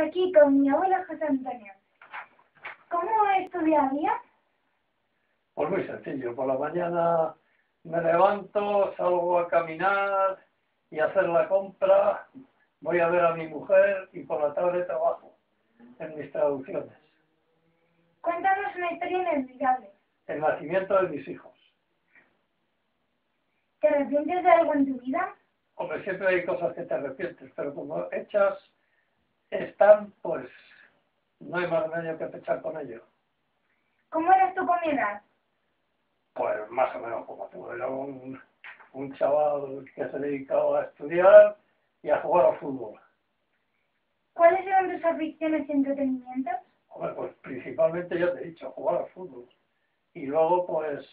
aquí con mi abuelo José Antonio. ¿Cómo es tu día a día? Pues muy sencillo, por la mañana me levanto, salgo a caminar y a hacer la compra, voy a ver a mi mujer y por la tarde trabajo en mis traducciones. Cuéntanos una historia inolvidable. El nacimiento de mis hijos. ¿Te arrepientes de algo en tu vida? Hombre, siempre hay cosas que te arrepientes, pero como hechas están, pues no hay más remedio que pechar con ello. ¿Cómo eres tú con mi edad? Pues más o menos como tú, era un chaval que se dedicaba a estudiar y a jugar al fútbol. ¿Cuáles eran tus aficiones y entretenimientos? Hombre, pues principalmente ya te he dicho, jugar al fútbol. Y luego, pues,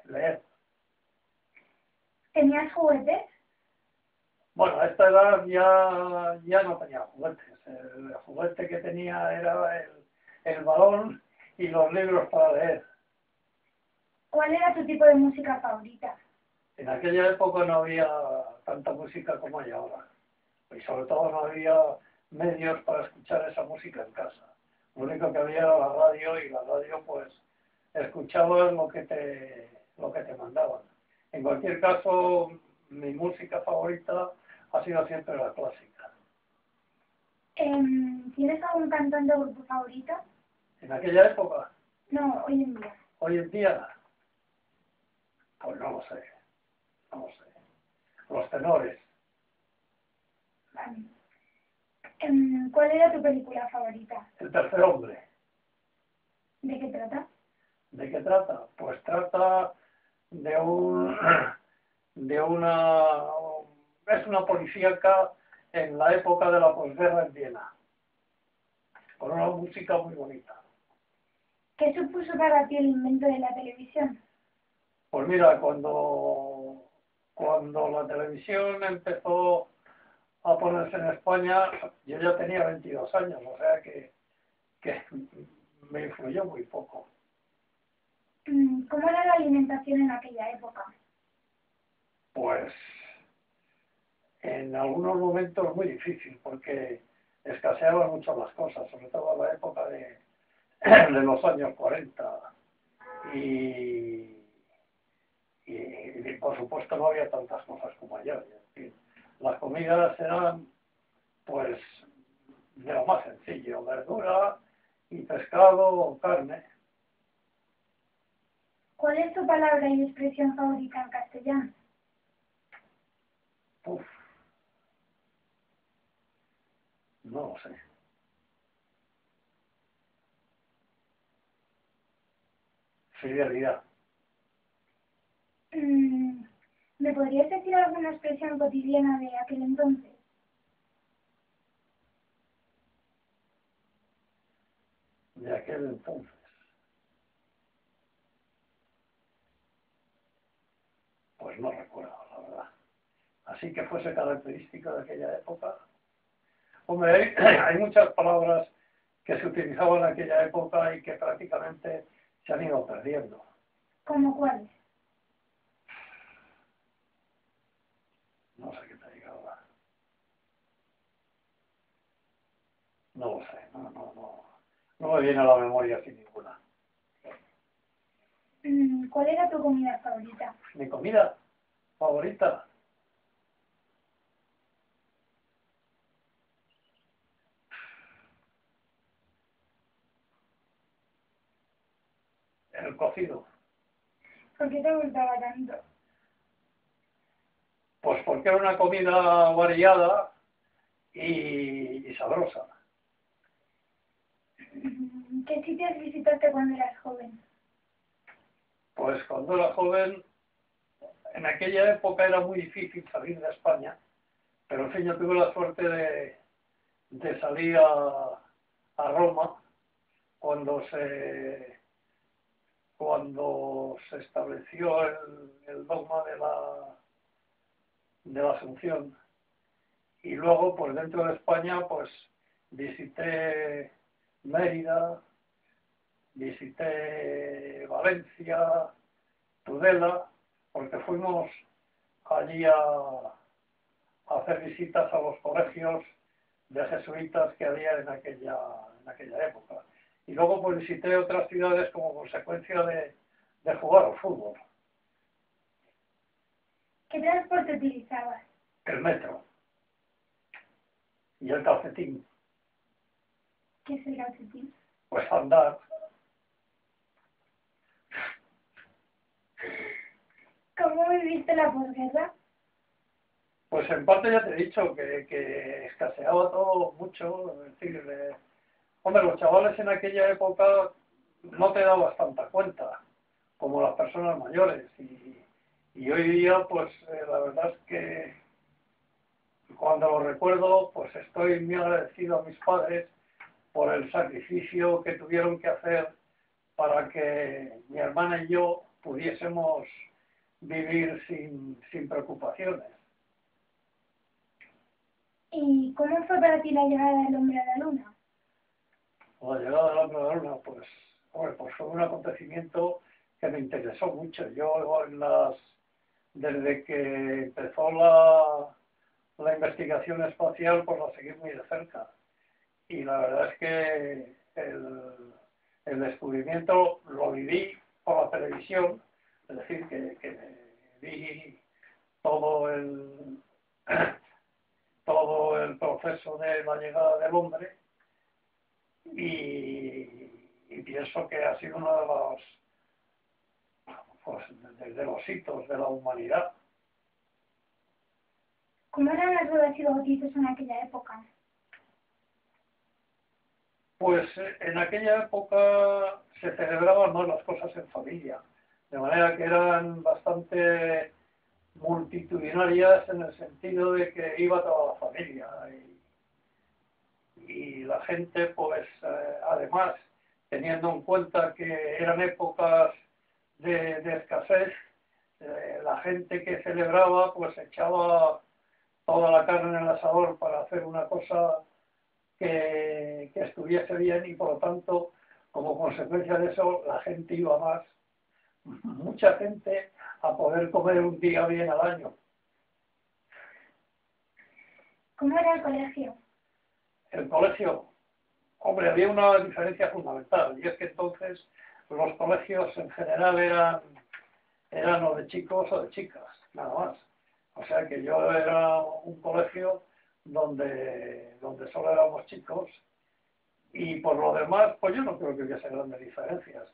leer. ¿Tenías juguetes? Bueno, a esta edad ya no tenía juguetes. El juguete que tenía era el balón y los libros para leer. ¿Cuál era tu tipo de música favorita? En aquella época no había tanta música como hay ahora. Y sobre todo no había medios para escuchar esa música en casa. Lo único que había era la radio y la radio pues escuchabas lo que te mandaban. En cualquier caso, mi música favorita ha sido siempre la clásica. ¿Tienes algún cantante o grupo favorito? En aquella época, No, hoy en día. hoy en día, pues no lo sé. Los tenores. Vale. ¿Cuál era tu película favorita? El tercer hombre. ¿De qué trata? ¿De qué trata? Pues trata de es una policíaca en la época de la posguerra en Viena, con una música muy bonita. ¿Qué supuso para ti el invento de la televisión? Pues mira, cuando la televisión empezó a ponerse en España, yo ya tenía 22 años, o sea que me influyó muy poco. ¿Cómo era la alimentación en aquella época? Pues en algunos momentos muy difícil, porque escaseaban mucho las cosas, sobre todo en la época de los años 40. Y por supuesto no había tantas cosas como ayer. En fin, las comidas eran pues de lo más sencillo, verdura y pescado o carne. ¿Cuál es tu palabra y expresión favorita en castellano? Uf, no lo sé. Fidelidad. ¿Me podrías decir alguna expresión cotidiana de aquel entonces? De aquel entonces. Pues no recuerdo, la verdad. Así que fuese característica de aquella época. Hombre, hay muchas palabras que se utilizaban en aquella época y que prácticamente se han ido perdiendo. ¿Cómo cuáles? No sé qué te diga ahora. No lo sé, no me viene a la memoria sin ninguna. ¿Cuál era tu comida favorita? Mi comida favorita. El cocido. ¿Por qué te gustaba tanto? Pues porque era una comida variada y sabrosa. ¿Qué sitios visitaste cuando eras joven? Pues cuando era joven, en aquella época era muy difícil salir de España, pero en fin, yo tuve la suerte de salir a Roma cuando se estableció el dogma de la Asunción. Y luego, pues dentro de España, pues visité Mérida, visité Valencia, Tudela, porque fuimos allí a hacer visitas a los colegios jesuitas que había en aquella época. Y luego pues visité otras ciudades como consecuencia de jugar al fútbol. ¿Qué transporte utilizabas? El metro y el calcetín. ¿Qué es el calcetín? Pues andar. ¿Cómo viviste la posguerra? Pues en parte ya te he dicho que escaseaba todo mucho. Es decir, hombre, los chavales en aquella época no te dabas tanta cuenta como las personas mayores. Y hoy día, pues la verdad es que cuando lo recuerdo, pues estoy muy agradecido a mis padres por el sacrificio que tuvieron que hacer para que mi hermana y yo pudiésemos vivir sin preocupaciones. ¿Y cómo fue para ti la llegada del hombre a la luna? La llegada del hombre a la luna, pues, hombre, pues fue un acontecimiento que me interesó mucho. Yo desde que empezó la investigación espacial, pues la seguí muy de cerca. Y la verdad es que el descubrimiento lo viví por la televisión, es decir, que vi todo todo el proceso de la llegada del hombre y pienso que ha sido uno pues, de los hitos de la humanidad. ¿Cómo eran las bodas y bautizos en aquella época? Pues en aquella época se celebraban más las cosas en familia, de manera que eran bastante multitudinarias en el sentido de que iba toda la familia y la gente, pues además, teniendo en cuenta que eran épocas de escasez, la gente que celebraba pues echaba toda la carne en el asador para hacer una cosa que estuviese bien y por lo tanto, como consecuencia de eso, la gente iba más, mucha gente, a poder comer un día bien al año. ¿Cómo era el colegio? El colegio, hombre, había una diferencia fundamental y es que entonces los colegios en general eran o de chicos o de chicas, nada más. O sea que yo era un colegio donde solo éramos chicos y por lo demás, pues yo no creo que hubiese grandes diferencias.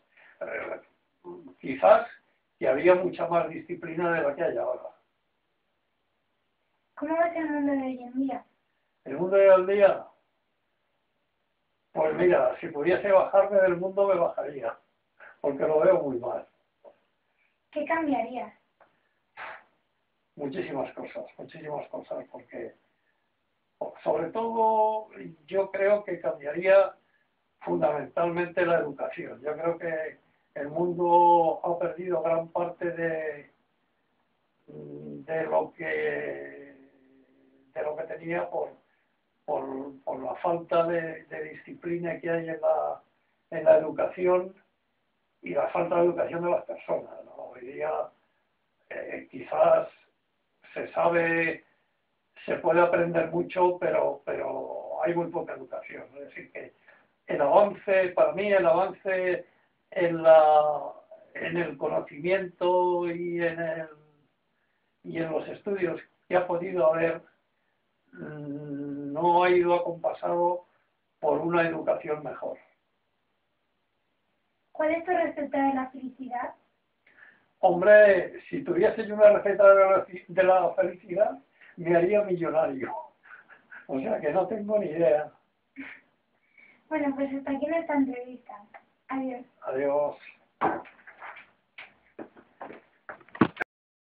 Quizás que había mucha más disciplina de la que hay ahora. ¿Cómo ves el mundo de hoy en día? El mundo de hoy en día, pues mira, si pudiese bajarme del mundo me bajaría, porque lo veo muy mal. ¿Qué cambiarías? Muchísimas cosas, porque sobre todo yo creo que cambiaría fundamentalmente la educación. Yo creo que el mundo ha perdido gran parte de lo que tenía por la falta de disciplina que hay en la educación y la falta de educación de las personas, ¿no? Hoy día quizás se puede aprender mucho, pero hay muy poca educación. Es decir, que para mí el avance en el conocimiento y en los estudios que ha podido haber no ha ido acompasado por una educación mejor. ¿Cuál es tu receta de la felicidad? Hombre, si tuviese yo una receta de la felicidad, me haría millonario. O sea que no tengo ni idea. Bueno, pues hasta aquí nuestra entrevista. Adiós. Adiós.